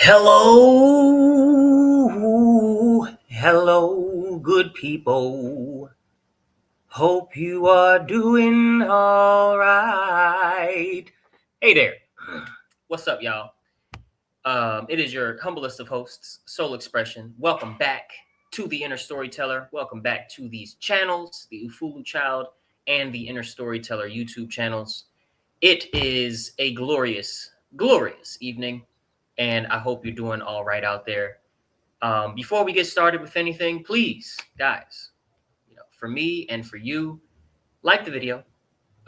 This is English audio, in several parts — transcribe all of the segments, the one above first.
Hello, good people. Hope you are doing all right. Hey there. What's up, y'all? It is your humblest of hosts, Soul Expression. Welcome back to the Inner Storyteller. Welcome back to these channels, the ufuluchild and the Inner Storyteller YouTube channels. It is a glorious, glorious evening, and I hope you're doing all right out there. Before we get started with anything, please, guys, for me and for you, like the video,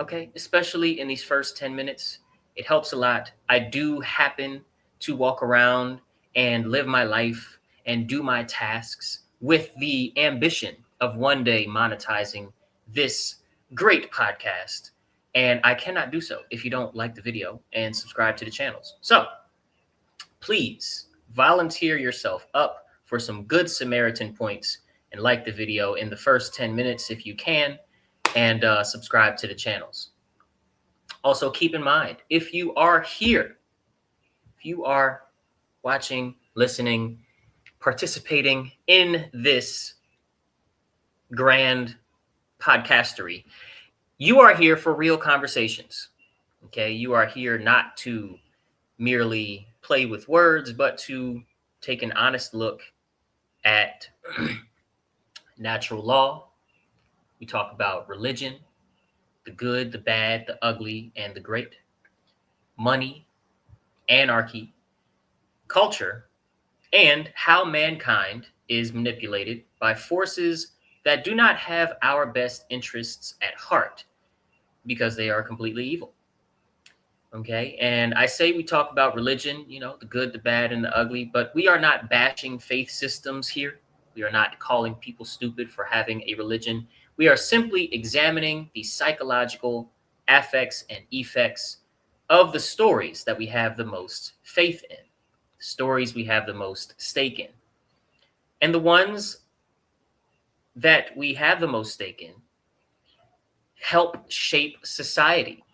okay? Especially in these first 10 minutes. It helps a lot. I do happen to walk around and live my life and do my tasks with the ambition of one day monetizing this great podcast. And I cannot do so if you don't like the video and subscribe to the channels. So please volunteer yourself up for some good Samaritan points and like the video in the first 10 minutes if you can, and subscribe to the channels. Also, keep in mind, if you are here, if you are watching, listening, participating in this grand podcastery, you are here for real conversations. Okay, you are here not to merely play with words, but to take an honest look at natural law. We talk about religion, the good, the bad, the ugly, and the great, money, anarchy, culture, and how mankind is manipulated by forces that do not have our best interests at heart because they are completely evil. Okay. And I say we talk about religion, the good, the bad, and the ugly, but we are not bashing faith systems here. We are not calling people stupid for having a religion. We are simply examining the psychological affects and effects of the stories that we have the most faith in, the stories we have the most stake in. And the ones that we have the most stake in help shape society.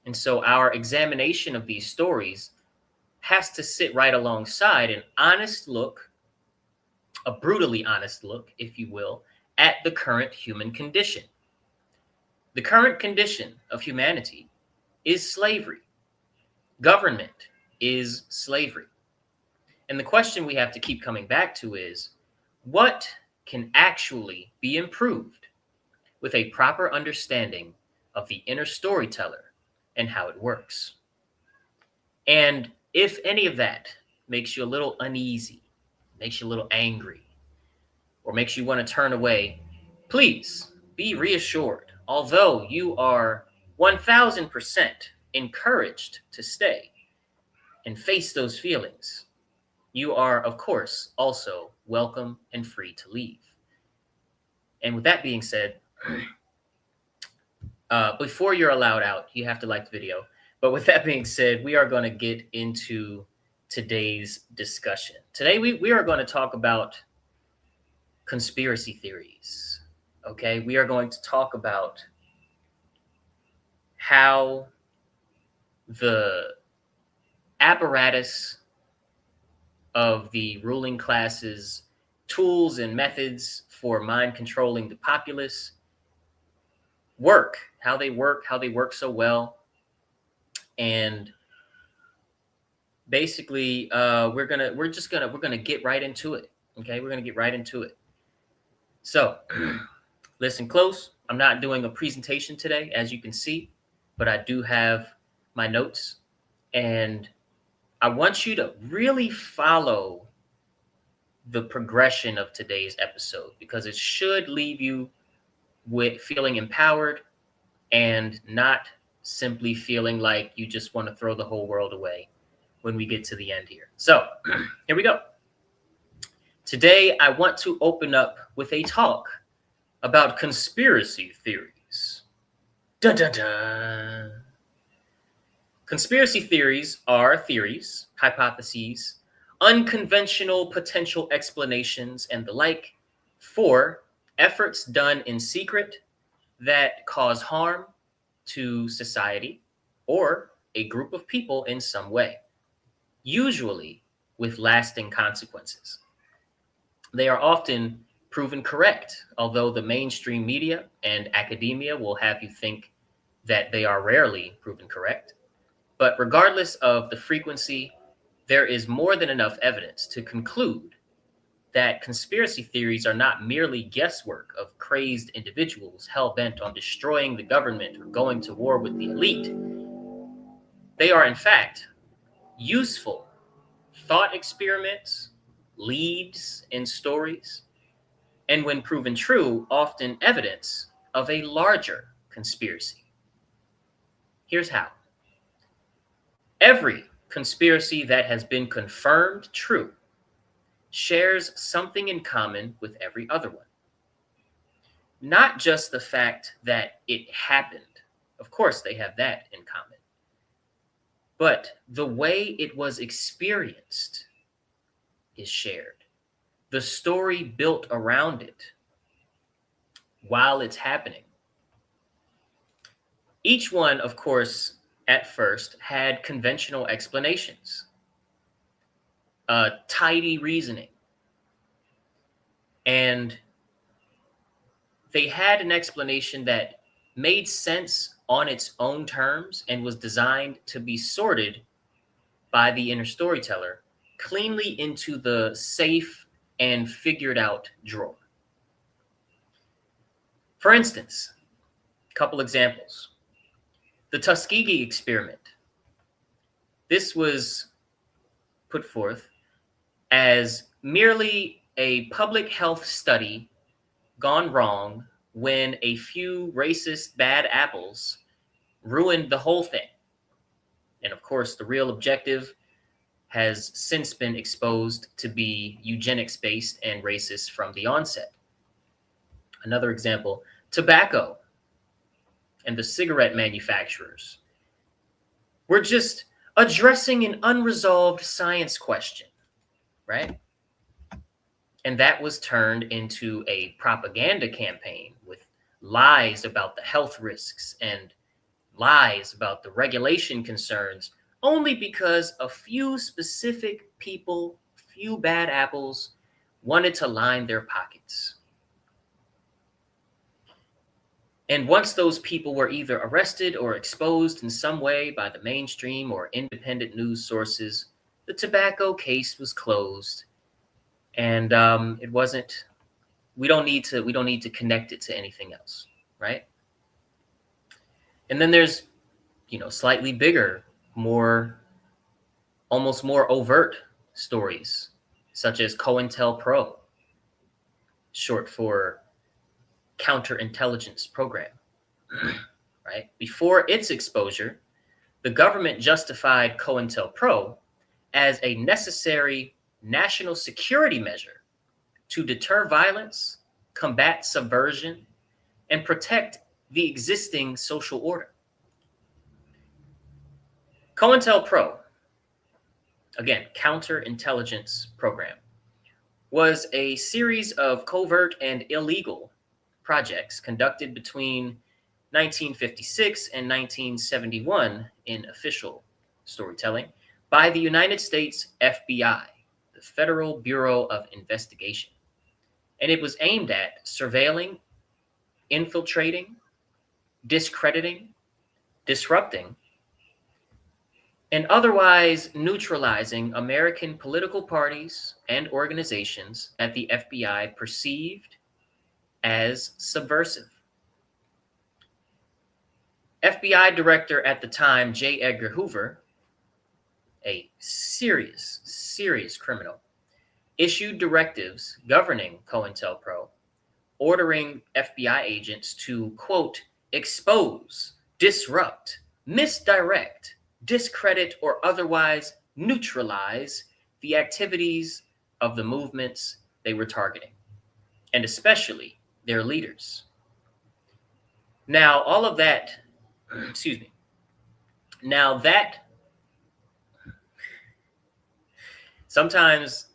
And so our examination of these stories has to sit right alongside an honest look, a brutally honest look, if you will, at the current human condition. The current condition of humanity is slavery. Government is slavery. And the question we have to keep coming back to is, what can actually be improved with a proper understanding of the inner storyteller and how it works? And if any of that makes you a little uneasy, makes you a little angry, or makes you want to turn away, please be reassured. Although you are 1000% encouraged to stay and face those feelings, you are, of course, also welcome and free to leave. And with that being said, before you're allowed out, you have to like the video. But with that being said, we are going to get into today's discussion. Today, we are going to talk about conspiracy theories. Okay, we are going to talk about how the apparatus of the ruling classes' tools and methods for mind controlling the populace work, how they work so well. And basically, we're gonna get right into it. Okay, we're gonna get right into it. So listen close. I'm not doing a presentation today, as you can see, but I do have my notes, and I want you to really follow the progression of today's episode, because it should leave you with feeling empowered and not simply feeling like you just want to throw the whole world away when we get to the end here. So here we go. Today, I want to open up with a talk about conspiracy theories. Dun, dun, dun. Conspiracy theories are theories, hypotheses, unconventional potential explanations, and the like for efforts done in secret that cause harm to society or a group of people in some way. Usually, with lasting consequences. They are often proven correct, although the mainstream media and academia will have you think that they are rarely proven correct. But regardless of the frequency, there is more than enough evidence to conclude that conspiracy theories are not merely guesswork of crazed individuals hell-bent on destroying the government or going to war with the elite. They are, in fact, useful thought experiments, leads in stories, and when proven true, often evidence of a larger conspiracy. Here's how. Every conspiracy that has been confirmed true shares something in common with every other one. Not just the fact that it happened. Of course, they have that in common. But the way it was experienced is shared. The story built around it while it's happening. Each one, of course, at first had conventional explanations, tidy reasoning, and they had an explanation that made sense on its own terms and was designed to be sorted by the inner storyteller cleanly into the safe and figured out drawer. For instance, a couple examples. The Tuskegee experiment. This was put forth as merely a public health study gone wrong when a few racist bad apples ruined the whole thing. And of course, the real objective has since been exposed to be eugenics-based and racist from the onset. Another example, tobacco and the cigarette manufacturers were just addressing an unresolved science question, right? And that was turned into a propaganda campaign with lies about the health risks and lies about the regulation concerns, only because a few specific people, few bad apples, wanted to line their pockets. And once those people were either arrested or exposed in some way by the mainstream or independent news sources, the tobacco case was closed. And it wasn't. We don't need to connect it to anything else, right? And then there's, slightly bigger, almost more overt stories, such as COINTELPRO, short for Counterintelligence Program, right? Before its exposure, the government justified COINTELPRO as a necessary national security measure to deter violence, combat subversion, and protect the existing social order. COINTELPRO, again, Counterintelligence Program, was a series of covert and illegal projects conducted between 1956 and 1971 in official storytelling by the United States FBI, the Federal Bureau of Investigation. And it was aimed at surveilling, infiltrating, discrediting, disrupting, and otherwise neutralizing American political parties and organizations that the FBI perceived as subversive. FBI Director at the time, J. Edgar Hoover, a serious criminal, issued directives governing COINTELPRO, ordering FBI agents to, quote, expose, disrupt, misdirect, discredit, or otherwise neutralize the activities of the movements they were targeting, and especially their leaders. Now, all of that, now that, sometimes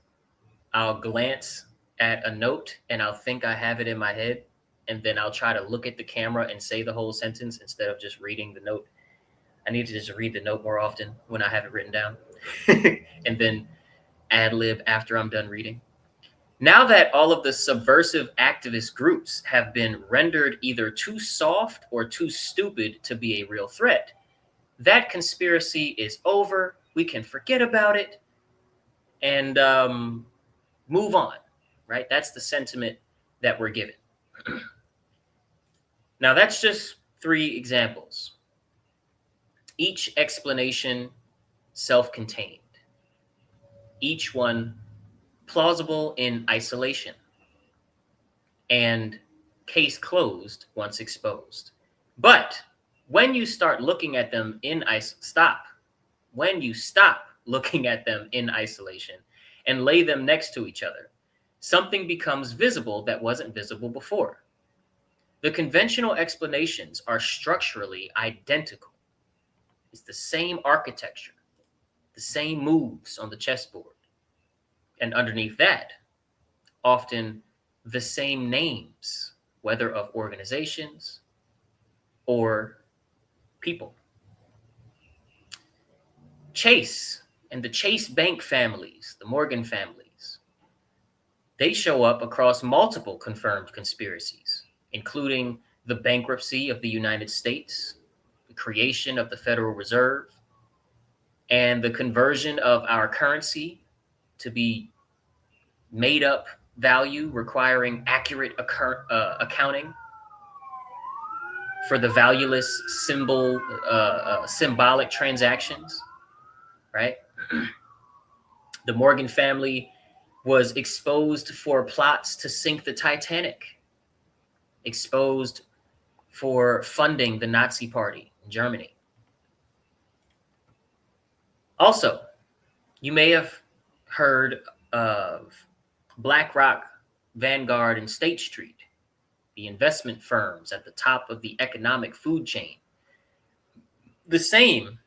I'll glance at a note and I'll think I have it in my head, and then I'll try to look at the camera and say the whole sentence instead of just reading the note. I need to just read the note more often when I have it written down. And then ad lib after I'm done reading. Now that all of the subversive activist groups have been rendered either too soft or too stupid to be a real threat, that conspiracy is over. We can forget about it and move on, right? That's the sentiment that we're given. Now, that's just 3 examples. Each explanation self-contained, each one plausible in isolation, and case closed once exposed. But when you start looking at them in when you stop looking at them in isolation and lay them next to each other, something becomes visible that wasn't visible before. The conventional explanations are structurally identical. It's the same architecture, the same moves on the chessboard. And underneath that, often the same names, whether of organizations or people. Chase and the Chase Bank families, the Morgan families, they show up across multiple confirmed conspiracies, including the bankruptcy of the United States, the creation of the Federal Reserve, and the conversion of our currency to be made up value requiring accurate accounting for the valueless symbolic transactions, right? The Morgan family was exposed for plots to sink the Titanic, exposed for funding the Nazi Party in Germany. Also, you may have heard of BlackRock, Vanguard, and State Street, the investment firms at the top of the economic food chain. The same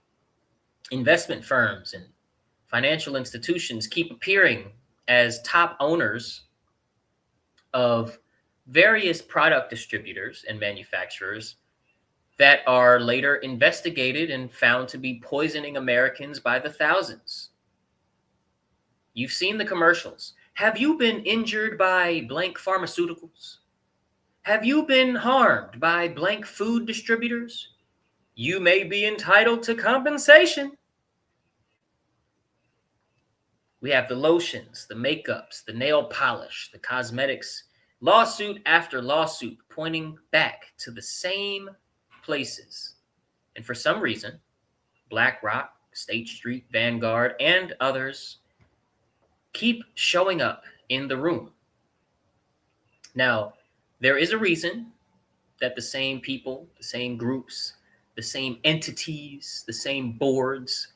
investment firms and financial institutions keep appearing as top owners of various product distributors and manufacturers that are later investigated and found to be poisoning Americans by the thousands. You've seen the commercials. Have you been injured by blank pharmaceuticals? Have you been harmed by blank food distributors? You may be entitled to compensation. We have the lotions, the makeups, the nail polish, the cosmetics, lawsuit after lawsuit pointing back to the same places. And for some reason, BlackRock, State Street, Vanguard, and others keep showing up in the room. Now, there is a reason that the same people, the same groups, the same entities, the same boards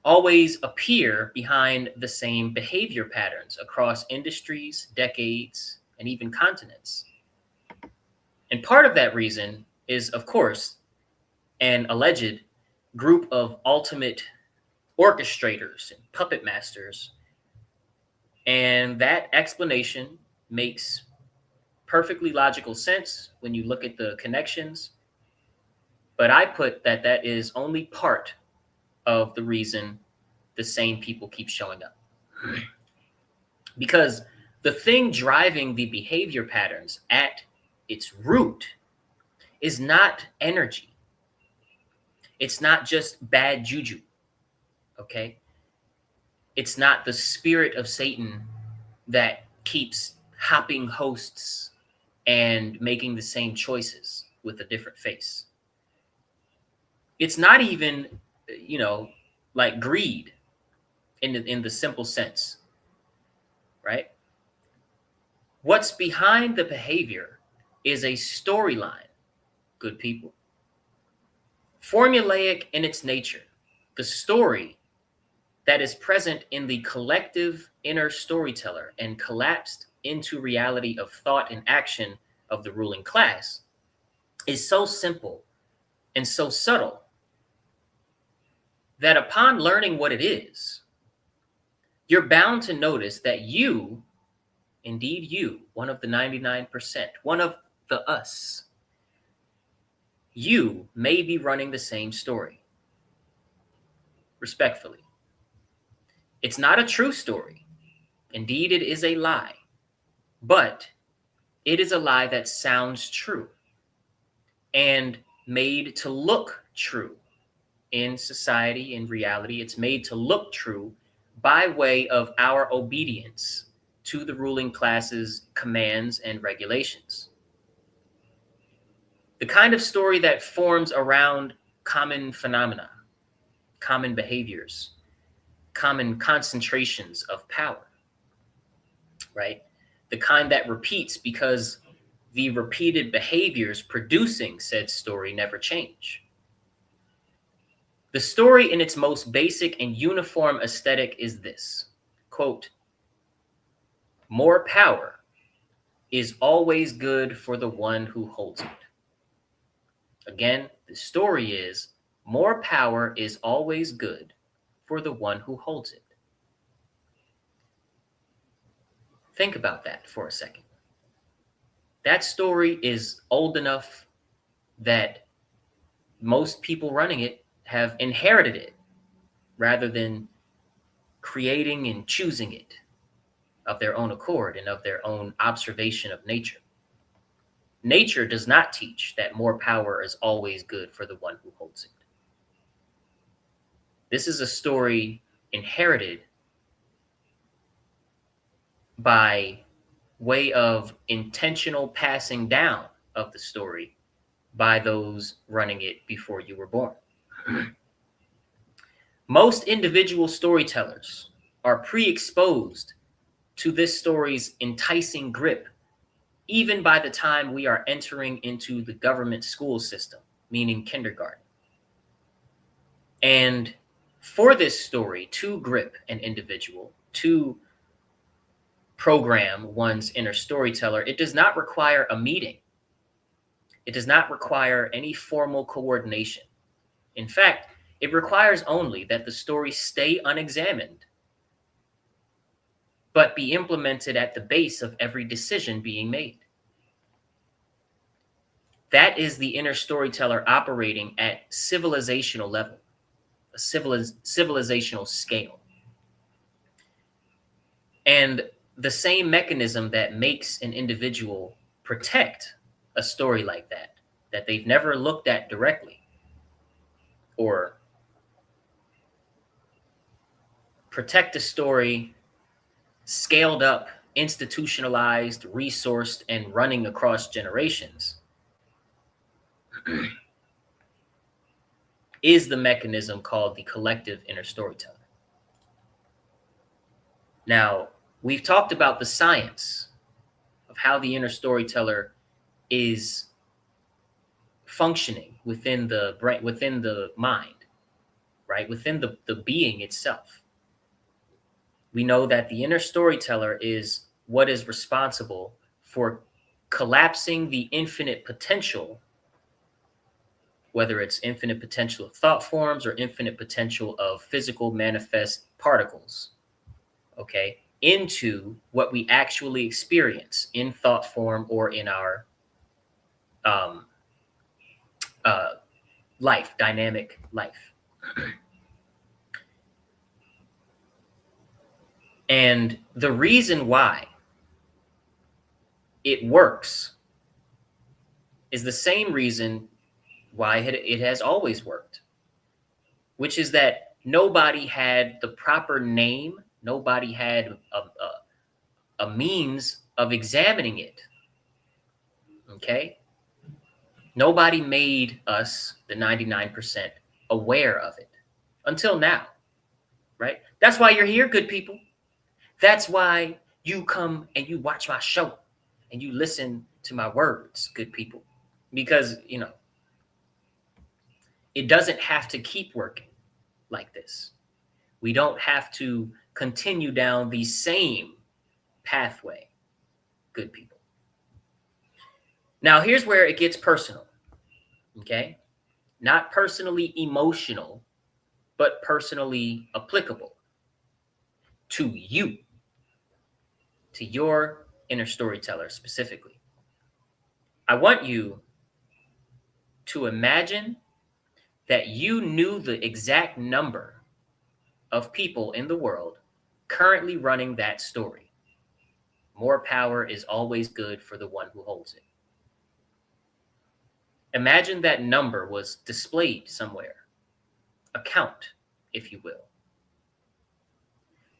always appear behind the same behavior patterns across industries, decades, and even continents. And part of that reason is, of course, an alleged group of ultimate orchestrators and puppet masters. And that explanation makes perfectly logical sense when you look at the connections. But I put that that is only part of the reason the same people keep showing up. Because the thing driving the behavior patterns at its root is not energy. It's not just bad juju, okay? It's not the spirit of Satan that keeps hopping hosts and making the same choices with a different face. It's not even, like greed in the simple sense, right? What's behind the behavior is a storyline, good people. Formulaic in its nature, the story that is present in the collective inner storyteller and collapsed into reality of thought and action of the ruling class is so simple and so subtle that upon learning what it is, you're bound to notice that you, indeed you, one of the 99%, one of the us, you may be running the same story. Respectfully. It's not a true story. Indeed, it is a lie. But it is a lie that sounds true and made to look true in society, in reality. It's made to look true by way of our obedience to the ruling class's commands and regulations. The kind of story that forms around common phenomena, common behaviors, common concentrations of power, right? The kind that repeats because the repeated behaviors producing said story never change. The story in its most basic and uniform aesthetic is this, quote, more power is always good for the one who holds it. Again, the story is more power is always good for the one who holds it. Think about that for a second. That story is old enough that most people running it have inherited it rather than creating and choosing it of their own accord and of their own observation of nature. Nature does not teach that more power is always good for the one who holds it. This is a story inherited by way of intentional passing down of the story by those running it before you were born. Most individual storytellers are pre-exposed to this story's enticing grip, even by the time we are entering into the government school system, meaning kindergarten. And for this story to grip an individual, to program one's inner storyteller, it does not require a meeting. It does not require any formal coordination. In fact, it requires only that the story stay unexamined, but be implemented at the base of every decision being made. That is the inner storyteller operating at civilizational level, a civilizational scale. And the same mechanism that makes an individual protect a story like that they've never looked at directly, or protect a story scaled up, institutionalized, resourced, and running across generations, is the mechanism called the collective inner storyteller. Now, we've talked about the science of how the inner storyteller is functioning within the brain, within the mind, right? Within the being itself. We know that the inner storyteller is what is responsible for collapsing the infinite potential, whether it's infinite potential of thought forms or infinite potential of physical manifest particles, okay, into what we actually experience in thought form or in our life, dynamic life. And the reason why it works is the same reason why it has always worked, which is that nobody had the proper name, nobody had a means of examining it, okay? Nobody made us, the 99%, aware of it until now, right? That's why you're here, good people. That's why you come and you watch my show and you listen to my words, good people, because, you know, it doesn't have to keep working like this. We don't have to continue down the same pathway, good people. Now, here's where it gets personal, okay? Not personally emotional, but personally applicable to you, to your inner storyteller specifically. I want you to imagine that you knew the exact number of people in the world currently running that story. More power is always good for the one who holds it. Imagine that number was displayed somewhere, a count, if you will.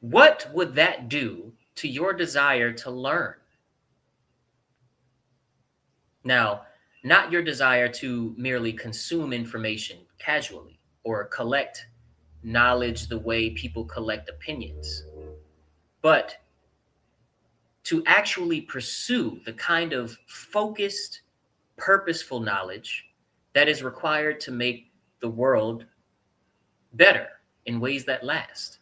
What would that do to your desire to learn? Now, not your desire to merely consume information casually or collect knowledge the way people collect opinions, but to actually pursue the kind of focused, purposeful knowledge that is required to make the world better in ways that last.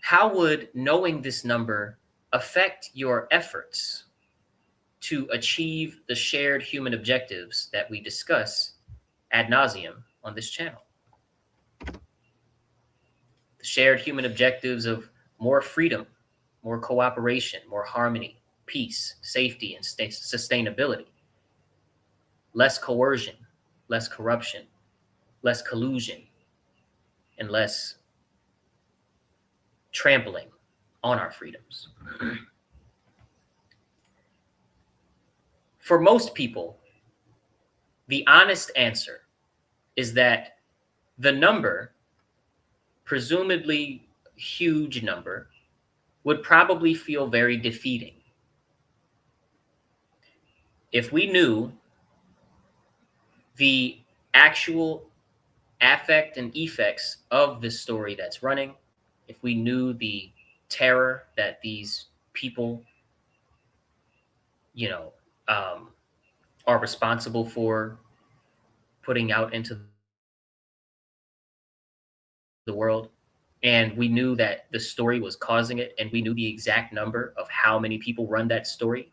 How would knowing this number affect your efforts to achieve the shared human objectives that we discuss ad nauseum on this channel? The shared human objectives of more freedom, more cooperation, more harmony, peace, safety, and sustainability, less coercion, less corruption, less collusion, and less trampling on our freedoms. For most people, the honest answer is that the number, presumably huge number, would probably feel very defeating. If we knew the actual affect and effects of this story that's running, if we knew the terror that these people, are responsible for putting out into the world, and we knew that the story was causing it, and we knew the exact number of how many people run that story,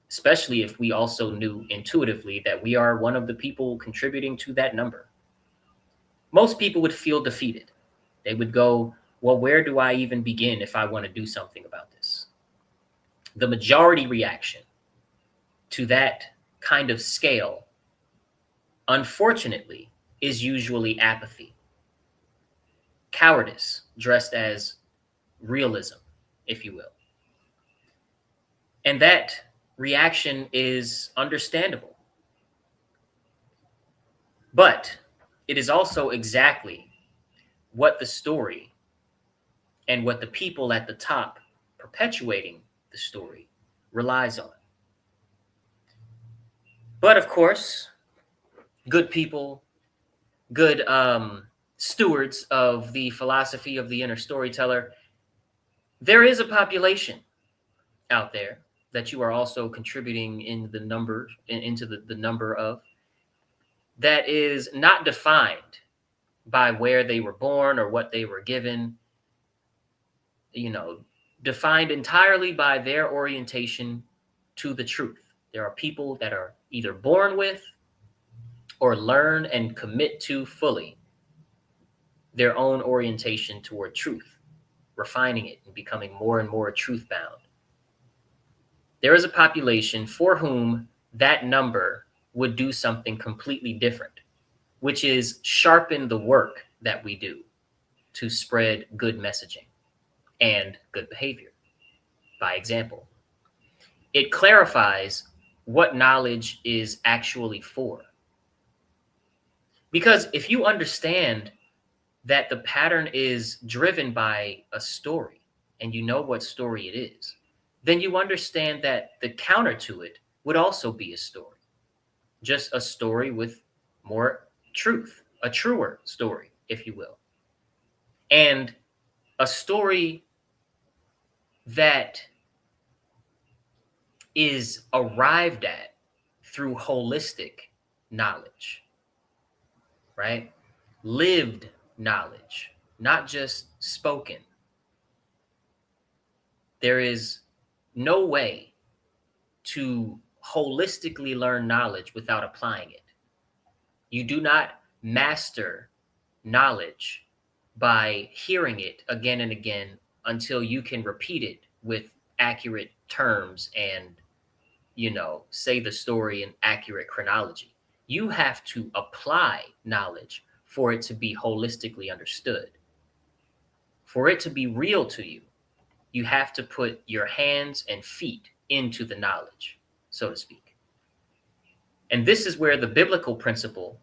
especially if we also knew intuitively that we are one of the people contributing to that number, most people would feel defeated. They would go, well, where do I even begin if I want to do something about this? The majority reaction to that kind of scale, unfortunately, is usually apathy, cowardice dressed as realism, if you will. And that reaction is understandable. But it is also exactly what the story and what the people at the top perpetuating the story relies on. But of course, good people, good stewards of the philosophy of the inner storyteller, there is a population out there that you are also contributing in the number, into the number of, that is not defined by where they were born or what they were given, defined entirely by their orientation to the truth. There are people that are either born with or learn and commit to fully their own orientation toward truth, refining it and becoming more and more truth bound. There is a population for whom that number would do something completely different, which is sharpen the work that we do to spread good messaging and good behavior. By example, it clarifies what knowledge is actually for. Because if you understand that the pattern is driven by a story, and you know what story it is, then you understand that the counter to it would also be a story. Just a story with more truth, a truer story, if you will. And a story that is arrived at through holistic knowledge, right? Lived knowledge, not just spoken. There is no way to holistically learn knowledge without applying it. You do not master knowledge by hearing it again and again until you can repeat it with accurate terms and, say the story in accurate chronology. You have to apply knowledge for it to be holistically understood. For it to be real to you, you have to put your hands and feet into the knowledge, so to speak. And this is where the biblical principle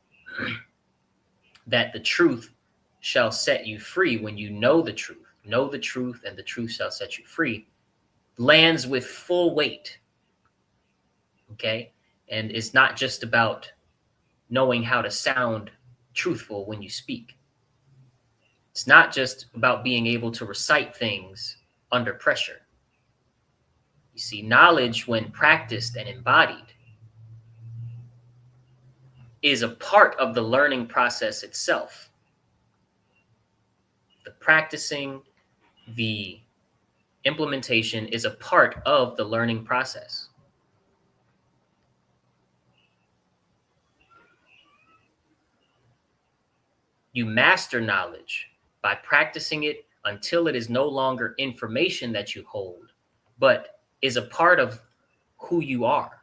that the truth shall set you free, when you know the truth and the truth shall set you free, lands with full weight. Okay? And it's not just about knowing how to sound truthful when you speak. It's not just about being able to recite things under pressure. You see, knowledge, when practiced and embodied, is a part of the learning process itself. The practicing, the implementation is a part of the learning process. You master knowledge by practicing it until it is no longer information that you hold, but is a part of who you are.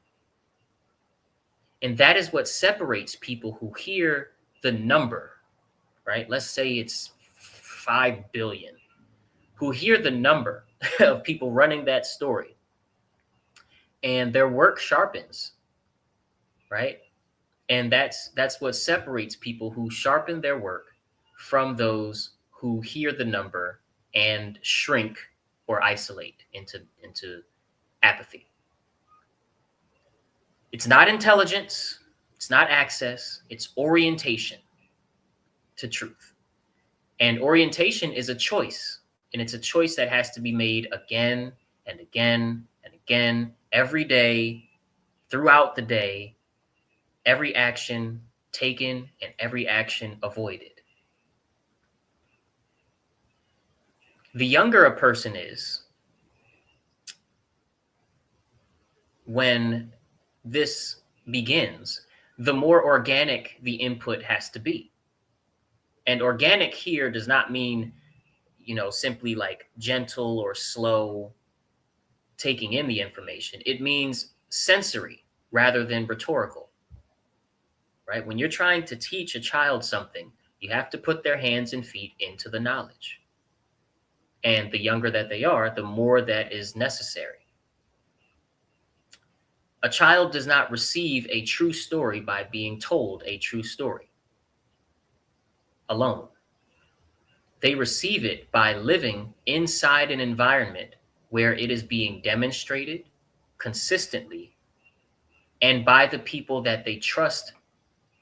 And that is what separates people who hear the number, right? Let's say it's 5 billion, who hear the number of people running that story, and their work sharpens, right? And that's what separates people who sharpen their work from those who hear the number and shrink or isolate into apathy. It's not intelligence, it's not access, it's orientation to truth. And orientation is a choice, and it's a choice that has to be made again and again and again, every day, throughout the day, every action taken and every action avoided. The younger a person is, when this begins, the more organic the input has to be. And organic here does not mean, simply like gentle or slow taking in the information. It means sensory rather than rhetorical, right? When you're trying to teach a child something, you have to put their hands and feet into the knowledge. And the younger that they are, the more that is necessary. A child does not receive a true story by being told a true story alone. They receive it by living inside an environment where it is being demonstrated consistently and by the people that they trust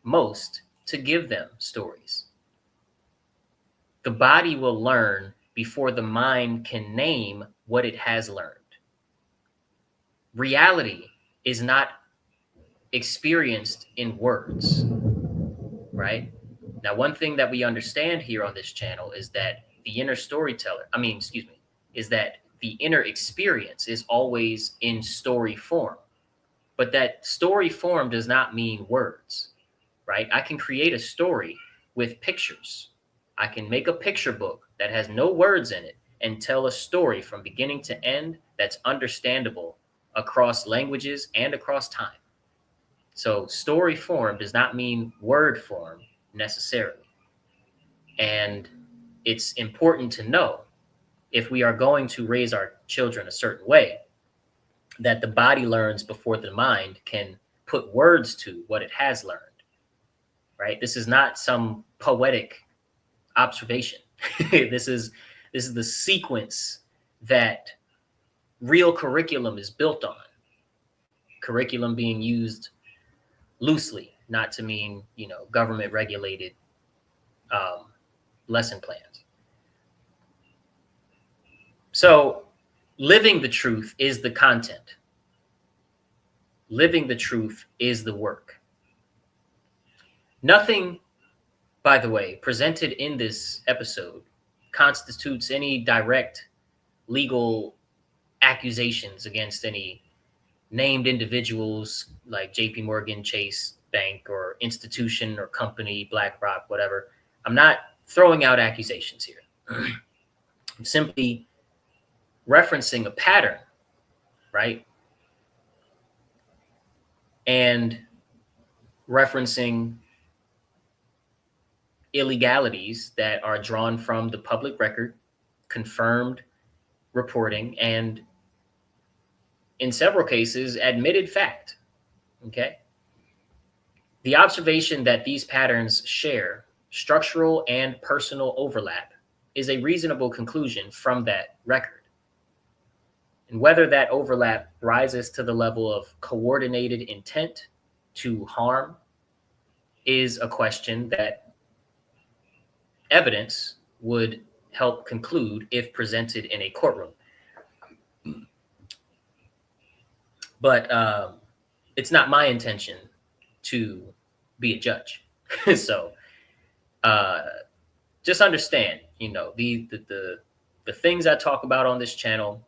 most to give them stories. The body will learn before the mind can name what it has learned. Reality is not experienced in words, right? Now, one thing that we understand here on this channel is that the inner storyteller, is that the inner experience is always in story form. But that story form does not mean words, right? I can create a story with pictures. I can make a picture book that has no words in it and tell a story from beginning to end that's understandable across languages and across time. So story form does not mean word form necessarily. And it's important to know, if we are going to raise our children a certain way, that the body learns before the mind can put words to what it has learned, right? This is not some poetic observation. This is the sequence that real curriculum is built on. Curriculum being used loosely, not to mean, government regulated lesson plans. So living the truth is the content. Living the truth is the work. Nothing, by the way, presented in this episode constitutes any direct legal accusations against any named individuals like JP Morgan, Chase Bank, or institution or company, BlackRock, whatever. I'm not throwing out accusations here. I'm simply referencing a pattern, right? And referencing illegalities that are drawn from the public record confirmed reporting and in several cases admitted fact. Okay. The observation that these patterns share structural and personal overlap is a reasonable conclusion from that record. And whether that overlap rises to the level of coordinated intent to harm is a question that evidence would help conclude if presented in a courtroom. But it's not my intention to be a judge. So just understand, the things I talk about on this channel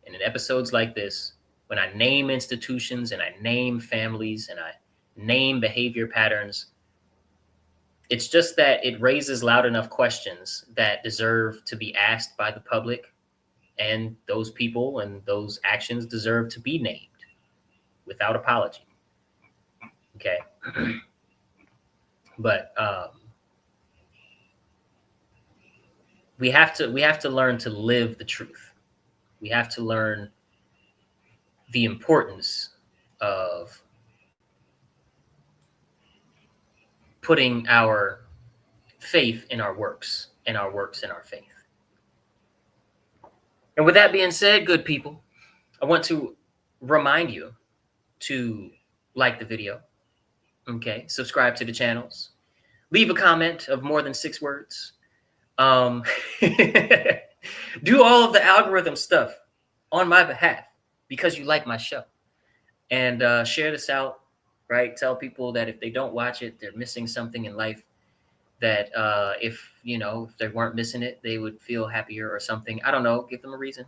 and in episodes like this, when I name institutions and I name families and I name behavior patterns, it's just that it raises loud enough questions that deserve to be asked by the public, and those people and those actions deserve to be named without apology. Okay. But we have to learn to live the truth. We have to learn the importance of putting our faith in our works and our works in our faith. And with that being said, good people, I want to remind you to like the video. Okay. Subscribe to the channels. Leave a comment of more than 6 words. Do all of the algorithm stuff on my behalf because you like my show. And share this out, right? Tell people that if they don't watch it, they're missing something in life, that if they weren't missing it, they would feel happier or something. I don't know. Give them a reason.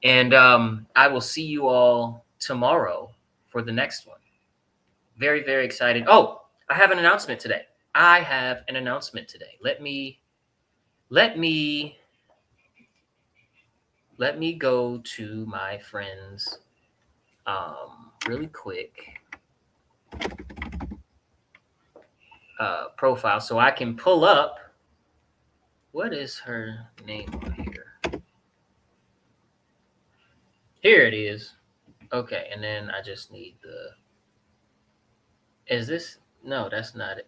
And I will see you all tomorrow for the next one. Very, very excited. Oh, I have an announcement today. Let me go to my friend's really quick profile so I can pull up, what is her name on here? Here it is. Okay, and then I just need is this? No, that's not it.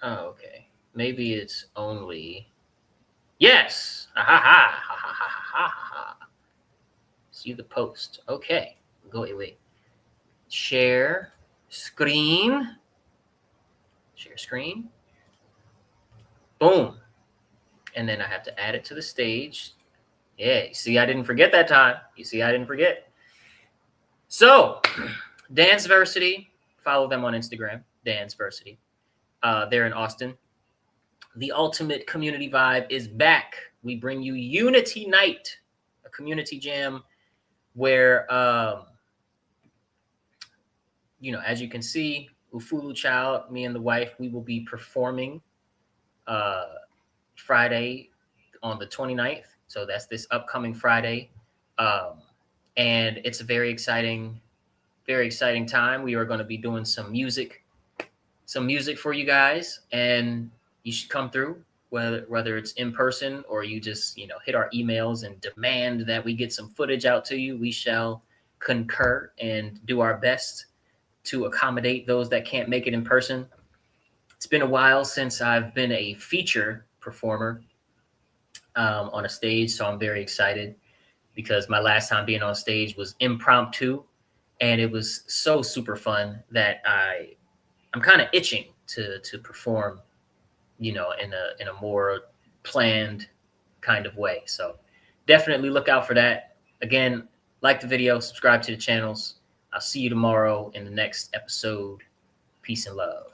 Oh, okay. Maybe it's only, yes. Ha ha ha ha ha ha ha ha. See the post. Okay. Go away. Share screen. Share screen. Boom. And then I have to add it to the stage. Yeah, you see, I didn't forget that time. So, Danceversity. Follow them on Instagram, Danceversity. They're in Austin. The ultimate community vibe is back. We bring you Unity Night, a community jam where, as you can see, Ufuluchild, me and the wife, we will be performing Friday on the 29th. So that's this upcoming Friday. And it's a very exciting time. We are going to be doing some music for you guys, and you should come through, whether it's in person or you just, hit our emails and demand that we get some footage out to you. We shall concur and do our best to accommodate those that can't make it in person. It's been a while since I've been a feature performer on a stage, so I'm very excited because my last time being on stage was impromptu, and it was so super fun that I'm kind of itching to perform, in a more planned kind of way. So definitely look out for that. Again, like the video, subscribe to the channels. I'll see you tomorrow in the next episode. Peace and love.